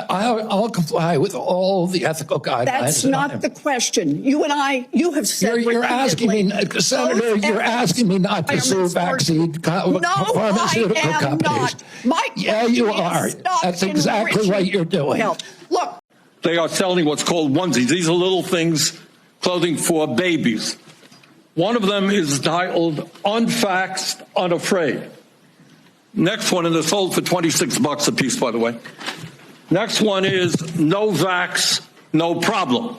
I'll comply with all the ethical guidelines. That's not the question. You have said you're asking me, Senator, you're asking me not to sue vaccine pharmaceutical companies. Yeah, you are. That's exactly what you're doing. Look. They are selling what's called onesies. These are little things, clothing for babies. One of them is titled Unvaxxed, Unafraid. Next one, and they're sold for $26 a piece, by the way. Next one is No Vax, No Problem.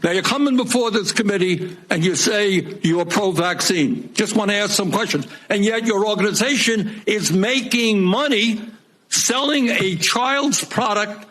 Now, you're coming before this committee and you say you're pro-vaccine. Just want to ask some questions. And yet your organization is making money selling a child's product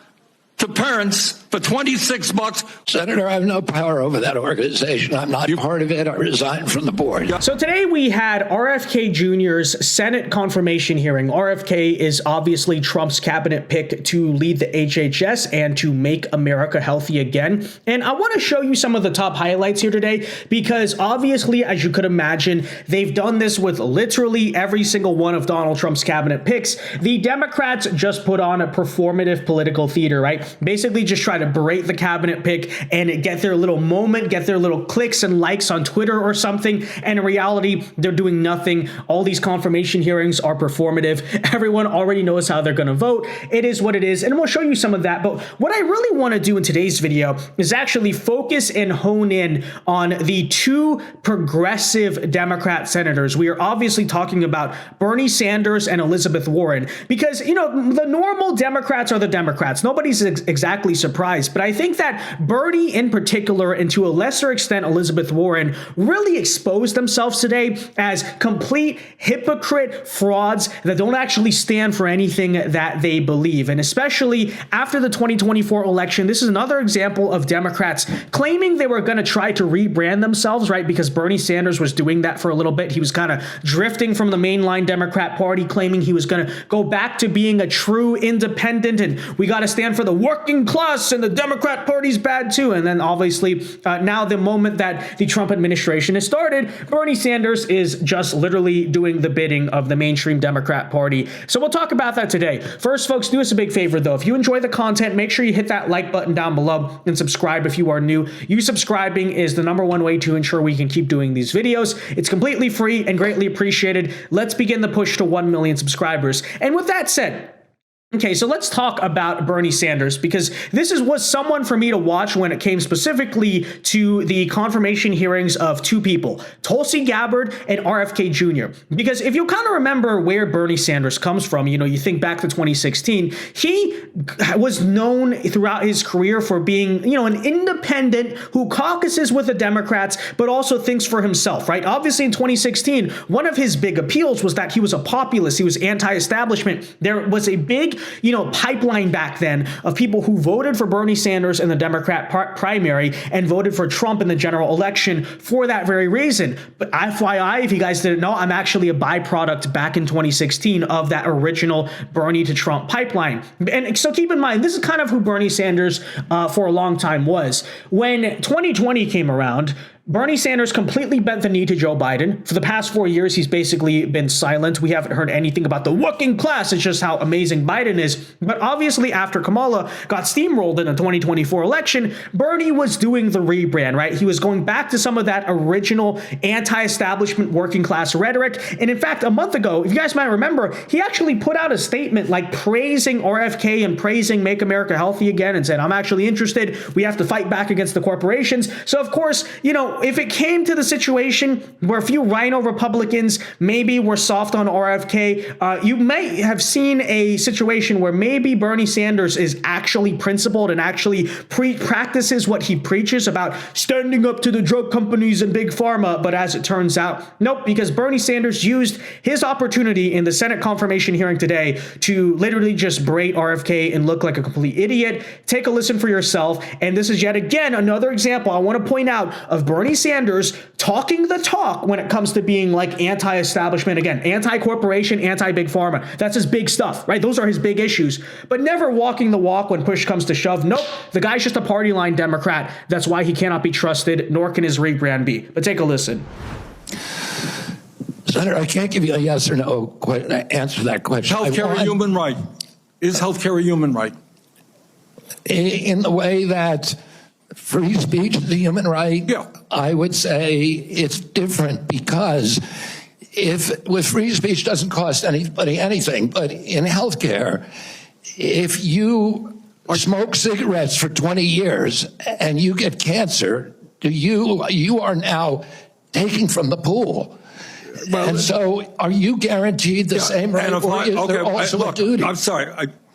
to parents for $26. Senator, I have no power over that organization. I'm not part of it. I resigned from the board. So today we had RFK Jr.'s Senate confirmation hearing. RFK is obviously Trump's cabinet pick to lead the HHS and to make America healthy again. And I want to show you some of the top highlights here today, because obviously, as you could imagine, they've done this with literally every single one of Donald Trump's cabinet picks. The Democrats just put on a performative political theater, right? Basically just try to berate the cabinet pick and get their little moment, get their little clicks and likes on Twitter or something. And in reality, they're doing nothing. All these confirmation hearings are performative. Everyone already knows how they're going to vote. It is what it is. And we'll show you some of that. But what I really want to do in today's video is actually focus and hone in on the two progressive Democrat senators. We are obviously talking about Bernie Sanders and Elizabeth Warren, because, you know, the normal Democrats are the Democrats. Nobody's exactly surprised. But I think that Bernie in particular, and to a lesser extent Elizabeth Warren, really exposed themselves today as complete hypocrite frauds that don't actually stand for anything that they believe. And especially after the 2024 election, this is another example of Democrats claiming they were going to try to rebrand themselves, right? Because Bernie Sanders was doing that for a little bit. He was kind of drifting from the mainline Democrat Party, claiming he was going to go back to being a true independent, and we got to stand for the working class, and the Democrat Party's bad too. And then obviously now the moment that the Trump administration has started, Bernie Sanders is just literally doing the bidding of the mainstream Democrat Party. So we'll talk about that today. First, folks, do us a big favor though. If you enjoy the content, make sure you hit that like button down below and subscribe if you are new. You subscribing is the #1 way to ensure we can keep doing these videos. It's completely free and greatly appreciated. Let's begin the push to 1 million subscribers. And with that said, okay, so let's talk about Bernie Sanders, because this was someone for me to watch when it came specifically to the confirmation hearings of two people, Tulsi Gabbard and RFK Jr. Because if you kind of remember where Bernie Sanders comes from, you know, you think back to 2016, he was known throughout his career for being, you know, an independent who caucuses with the Democrats, but also thinks for himself, right? Obviously in 2016, one of his big appeals was that he was a populist. He was anti-establishment. There was a big, you know, pipeline back then of people who voted for Bernie Sanders in the Democrat primary and voted for Trump in the general election for that very reason. But FYI, if you guys didn't know, I'm actually a byproduct back in 2016 of that original Bernie to Trump pipeline. And so keep in mind, this is kind of who Bernie Sanders for a long time was. When 2020 came around, Bernie Sanders completely bent the knee to Joe Biden. For the past 4 years, he's basically been silent. We haven't heard anything about the working class. It's just how amazing Biden is. But obviously, after Kamala got steamrolled in the 2024 election, Bernie was doing the rebrand, right? He was going back to some of that original anti-establishment working class rhetoric. And in fact, a month ago, if you guys might remember, he actually put out a statement like praising RFK and praising Make America Healthy Again and said, I'm actually interested. We have to fight back against the corporations. So of course, you know, if it came to the situation where a few rhino Republicans maybe were soft on RFK, you may have seen a situation where maybe Bernie Sanders is actually principled and actually practices what he preaches about standing up to the drug companies and big pharma. But as it turns out, nope, because Bernie Sanders used his opportunity in the Senate confirmation hearing today to literally just berate RFK and look like a complete idiot. Take a listen for yourself. And this is yet again another example I want to point out of Bernie Sanders talking the talk when it comes to being like anti-establishment, again, anti-corporation, anti-big pharma. That's his big stuff, right? Those are his big issues, but never walking the walk when push comes to shove. Nope. The guy's just a party line Democrat. That's why he cannot be trusted, nor can his rebrand be. But take a listen. Senator, I can't give you a yes or no answer to that question. Healthcare a human right. Is healthcare a human right? in the way that free speech is a human right, Yeah. I would say it's different, because if with free speech doesn't cost anybody anything, but in healthcare, if you smoke cigarettes for 20 years and you get cancer, you are now taking from the pool. Well, and so are you guaranteed the same right, or is there also a duty? I'm sorry.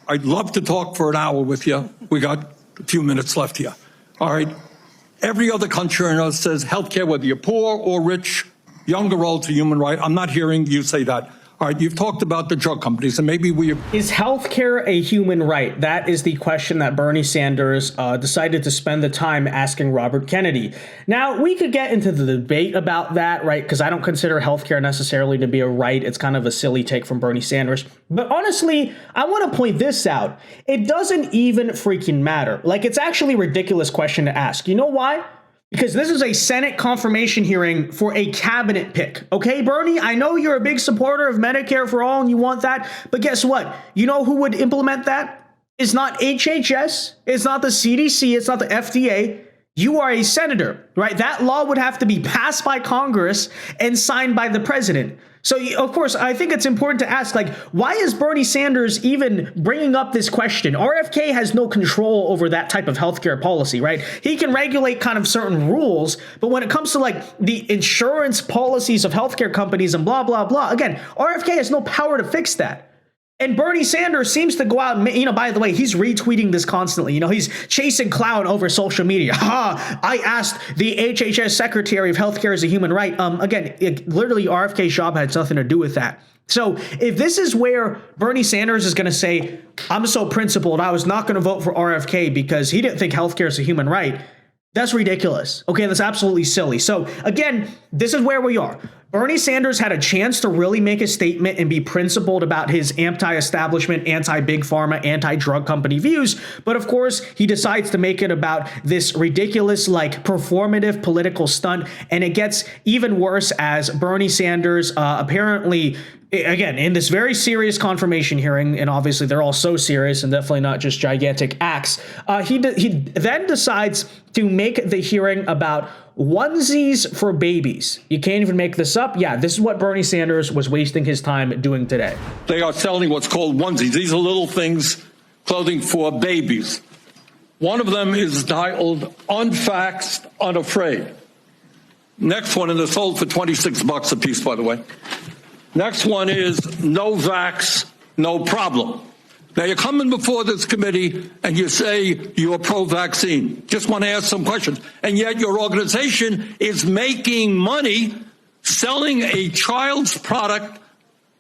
I'd love to talk for an hour with you. We got a few minutes left here. All right. Every other country on earth says healthcare, whether you're poor or rich, young or old, is a human right. I'm not hearing you say that. All right, you've talked about the drug companies, and maybe Is healthcare a human right? That is the question that Bernie Sanders decided to spend the time asking Robert Kennedy. Now, we could get into the debate about that, right? Because I don't consider healthcare necessarily to be a right. It's kind of a silly take from Bernie Sanders. But honestly, I want to point this out. It doesn't even freaking matter. Like, it's actually a ridiculous question to ask. You know why? Because this is a Senate confirmation hearing for a cabinet pick. Okay, Bernie, I know you're a big supporter of Medicare for all and you want that, but guess what? You know who would implement that? It's not HHS, it's not the CDC, it's not the FDA. You are a senator, right? That law would have to be passed by Congress and signed by the president. So, of course, I think it's important to ask, like, why is Bernie Sanders even bringing up this question? RFK has no control over that type of healthcare policy, right? He can regulate kind of certain rules, but when it comes to, like, the insurance policies of healthcare companies and blah, blah, blah, again, RFK has no power to fix that. And Bernie Sanders seems to go out and, by the way, he's retweeting this constantly. He's chasing clout over social media. I asked the HHS Secretary if healthcare is a human right. Again, literally RFK's job had nothing to do with that. So if this is where Bernie Sanders is going to say, I'm so principled, I was not going to vote for RFK because he didn't think healthcare is a human right, that's ridiculous. Okay, that's absolutely silly. So again, this is where we are. Bernie Sanders had a chance to really make a statement and be principled about his anti-establishment, anti-big pharma, anti-drug company views. But of course, he decides to make it about this ridiculous, like, performative political stunt. And it gets even worse as Bernie Sanders apparently, again, in this very serious confirmation hearing, and obviously they're all so serious and definitely not just gigantic acts, he then decides to make the hearing about onesies for babies. You can't even make this up. Yeah, this is what Bernie Sanders was wasting his time doing today. They are selling what's called onesies. These are little things, clothing for babies. One of them is titled Unvaxxed, Unafraid. Next one, and they're sold for $26 a piece, by the way. Next one is No Vax, No Problem. Now, you're coming before this committee and you say you're pro-vaccine. Just want to ask some questions. And yet your organization is making money selling a child's product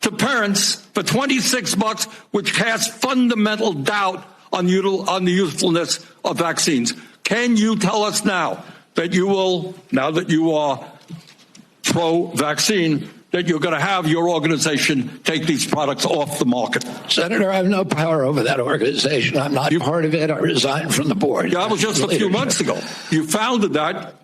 to parents for $26, which casts fundamental doubt on the usefulness of vaccines. Can you tell us now that you will, now that you are pro-vaccine, that you're going to have your organization take these products off the market? Senator, I have no power over that organization. I'm not part of it. I resigned from the board. Yeah, that was just a few months ago. You founded that.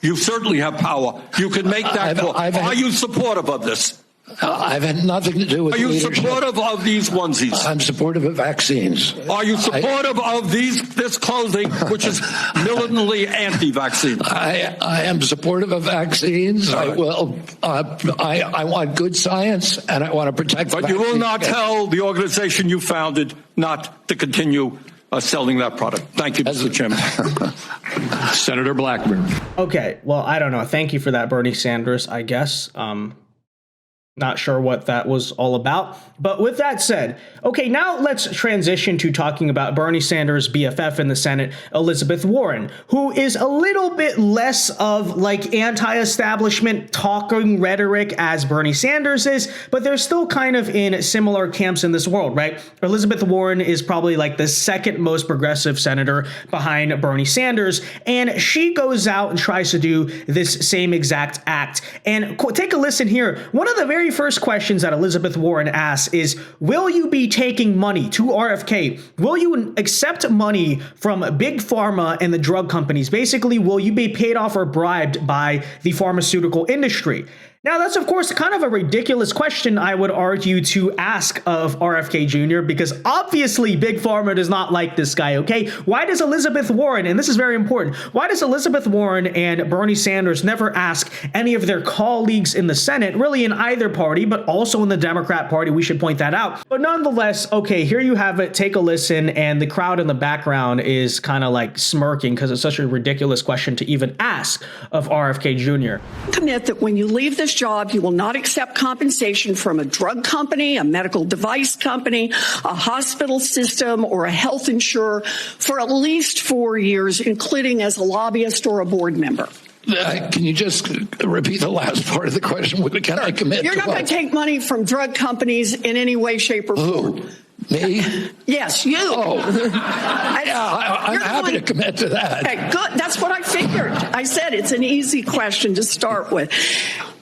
You certainly have power. You can make that call. Are you supportive of this? I've had nothing to do with leadership. Are you supportive of these onesies? I'm supportive of vaccines. Are you supportive of this clothing, which is militantly anti-vaccine? I am supportive of vaccines. I will. I want good science, and I want to protect. But you will not tell the organization you founded not to continue selling that product. Thank you, Mr. Chairman. Senator Blackburn. Okay, well, I don't know. Thank you for that, Bernie Sanders, I guess. Not sure what that was all about. But with that said, okay, now let's transition to talking about Bernie Sanders' BFF in the Senate, Elizabeth Warren, who is a little bit less of like anti-establishment talking rhetoric as Bernie Sanders is, but they're still kind of in similar camps in this world, right? Elizabeth Warren is probably like the second most progressive senator behind Bernie Sanders, and she goes out and tries to do this same exact act. And take a listen here. One of the very first questions that Elizabeth Warren asks is, will you be taking money to RFK? Will you accept money from big pharma and the drug companies? Basically, will you be paid off or bribed by the pharmaceutical industry? Now, that's, of course, kind of a ridiculous question, I would argue, to ask of RFK Jr., because obviously Big Pharma does not like this guy, okay? Why does Elizabeth Warren, and this is very important, why does Elizabeth Warren and Bernie Sanders never ask any of their colleagues in the Senate, really in either party, but also in the Democrat Party? We should point that out. But nonetheless, okay, here you have it. Take a listen, and the crowd in the background is kind of like smirking because it's such a ridiculous question to even ask of RFK Jr. Commit that when you leave this job, you will not accept compensation from a drug company, a medical device company, a hospital system, or a health insurer for at least 4 years, including as a lobbyist or a board member. Can you just repeat the last part of the question? Can I commit? You're not going to take money from drug companies in any way, shape, or form. Who? Me? Yes, you. Oh, yeah, I'm happy to commit to that. Okay, good. That's what I figured. I said it's an easy question to start with.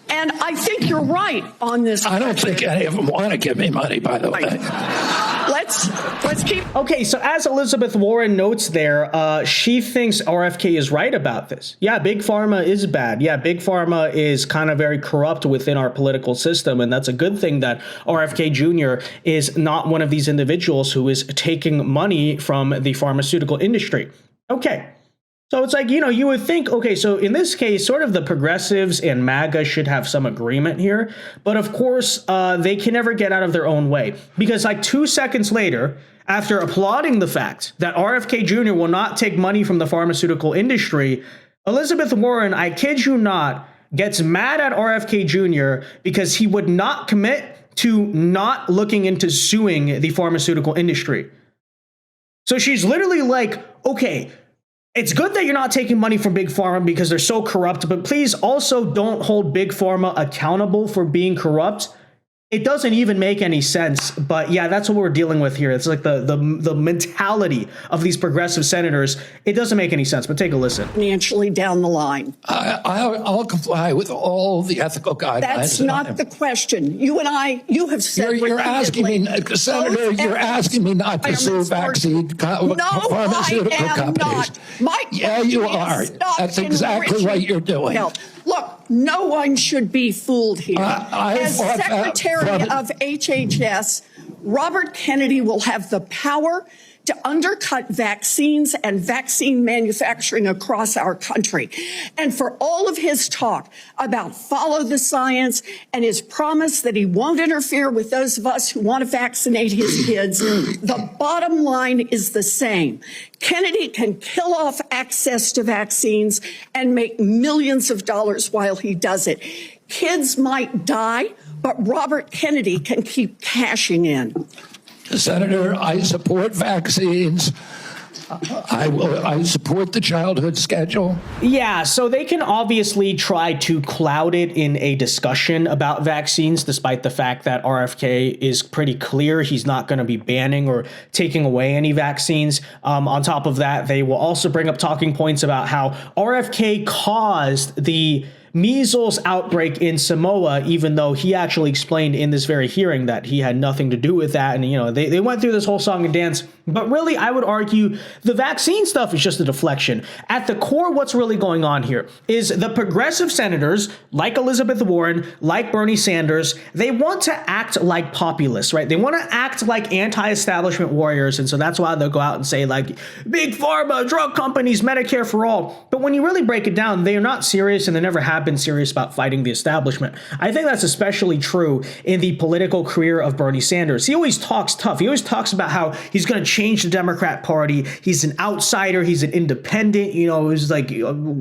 And I think you're right on this. I don't think any of them want to give me money, by the way. Let's keep. Okay, so as Elizabeth Warren notes there, she thinks RFK is right about this. Yeah, Big Pharma is bad. Yeah, Big Pharma is kind of very corrupt within our political system. And that's a good thing that RFK Jr. is not one of these individuals who is taking money from the pharmaceutical industry. Okay. So it's like, you know, you would think, okay, so in this case, sort of the progressives and MAGA should have some agreement here. But of course, they can never get out of their own way, because like 2 seconds later, after applauding the fact that RFK Jr. will not take money from the pharmaceutical industry, Elizabeth Warren, I kid you not, gets mad at RFK Jr. because he would not commit to not looking into suing the pharmaceutical industry. So she's literally like, okay, it's good that you're not taking money from Big Pharma because they're so corrupt, but please also don't hold Big Pharma accountable for being corrupt. It doesn't even make any sense. But yeah, that's what we're dealing with here. It's like the mentality of these progressive senators. It doesn't make any sense, but take a listen. Financially down the line. I'll comply with all the ethical guidelines. That's not the question. You and I, you have said You're asking me, Senator, you're asking me not to sue vaccine pharmaceutical companies. Yeah, you are. That's exactly what you're doing. Look, no one should be fooled here. As Secretary of HHS, Robert Kennedy will have the power to undercut vaccines and vaccine manufacturing across our country. And for all of his talk about follow the science and his promise that he won't interfere with those of us who want to vaccinate his kids, the bottom line is the same. Kennedy can kill off access to vaccines and make millions of dollars while he does it. Kids might die, but Robert Kennedy can keep cashing in. Senator, I support vaccines. I support the childhood schedule. Yeah, so they can obviously try to cloud it in a discussion about vaccines, despite the fact that RFK is pretty clear he's not going to be banning or taking away any vaccines. On top of that, they will also bring up talking points about how RFK caused the measles outbreak in Samoa, even though he actually explained in this very hearing that he had nothing to do with that. And, you know, they went through this whole song and dance. But really, I would argue the vaccine stuff is just a deflection. At the core, what's really going on here is the progressive senators, like Elizabeth Warren, like Bernie Sanders, they want to act like populists, right? They want to act like anti-establishment warriors. And so that's why they'll go out and say, like, Big Pharma, drug companies, Medicare for all. But when you really break it down, they are not serious, and they never have been serious about fighting the establishment. I think that's especially true in the political career of Bernie Sanders. He always talks tough. He always talks about how he's going to change the Democrat Party. He's an outsider. He's an independent. You know, he's like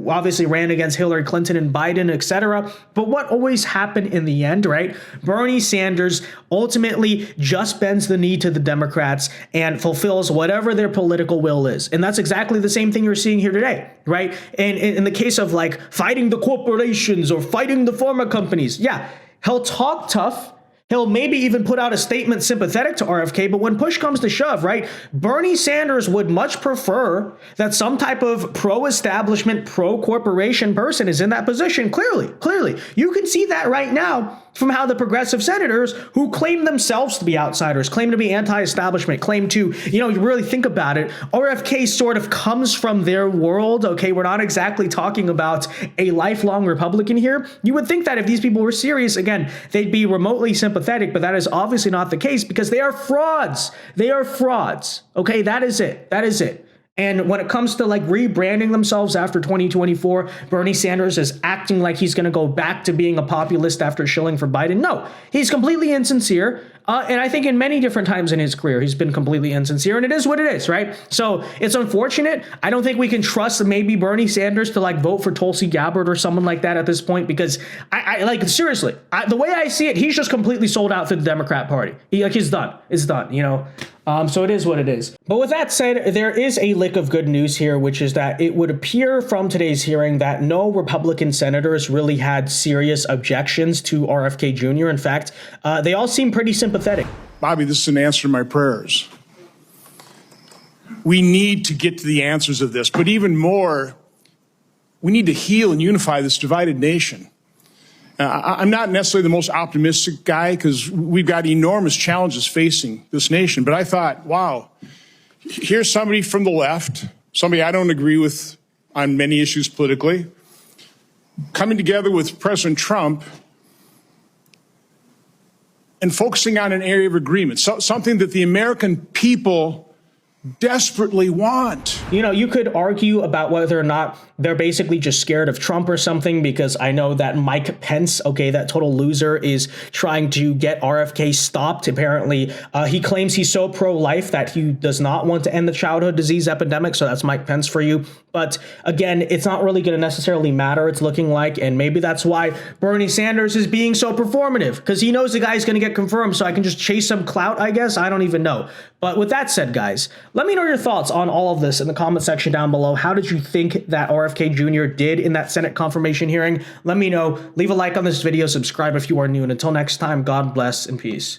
obviously ran against Hillary Clinton and Biden, etc. But what always happened in the end, right? Bernie Sanders ultimately just bends the knee to the Democrats and fulfills whatever their political will is. And that's exactly the same thing you're seeing here today, right? And in the case of like fighting the corporations or fighting the pharma companies, yeah, he'll talk tough. He'll maybe even put out a statement sympathetic to RFK, but when push comes to shove, right, Bernie Sanders would much prefer that some type of pro-establishment, pro-corporation person is in that position. Clearly, you can see that right now from how the progressive senators who claim themselves to be outsiders, claim to be anti-establishment, claim to, you really think about it, RFK sort of comes from their world. Okay, we're not exactly talking about a lifelong Republican here. You would think that if these people were serious, again, they'd be remotely sympathetic, but that is obviously not the case because they are frauds. They are frauds. Okay, that is it. That is it. And when it comes to like rebranding themselves after 2024, Bernie Sanders is acting like he's going to go back to being a populist after shilling for Biden. No, he's completely insincere. And I think in many different times in his career, he's been completely insincere, and it is what it is, right? So it's unfortunate. I don't think we can trust maybe Bernie Sanders to like vote for Tulsi Gabbard or someone like that at this point, because I like, seriously, the way I see it, he's just completely sold out for the Democrat Party. He's done. It's done, so it is what it is. But with that said, there is a lick of good news here, which is that it would appear from today's hearing that no Republican senators really had serious objections to RFK Jr. In fact, they all seem pretty sympathetic. Bobby, this is an answer to my prayers. We need to get to the answers of this, but even more, we need to heal and unify this divided nation. I'm not necessarily the most optimistic guy because we've got enormous challenges facing this nation, but I thought, wow, here's somebody from the left, somebody I don't agree with on many issues politically, coming together with President Trump and focusing on an area of agreement, something that the American people desperately want. You could argue about whether or not they're basically just scared of Trump or something, because I know that Mike Pence, okay, that total loser, is trying to get RFK stopped. Apparently, he claims he's so pro-life that he does not want to end the childhood disease epidemic. So that's Mike Pence for you. But again, it's not really going to necessarily matter, it's looking like. And maybe that's why Bernie Sanders is being so performative, because he knows the guy's going to get confirmed. So I can just chase some clout, I guess. I don't even know. But with that said, guys, let me know your thoughts on all of this in the comment section down below. How did you think that RFK Jr. did in that Senate confirmation hearing? Let me know. Leave a like on this video. Subscribe if you are new. And until next time, God bless and peace.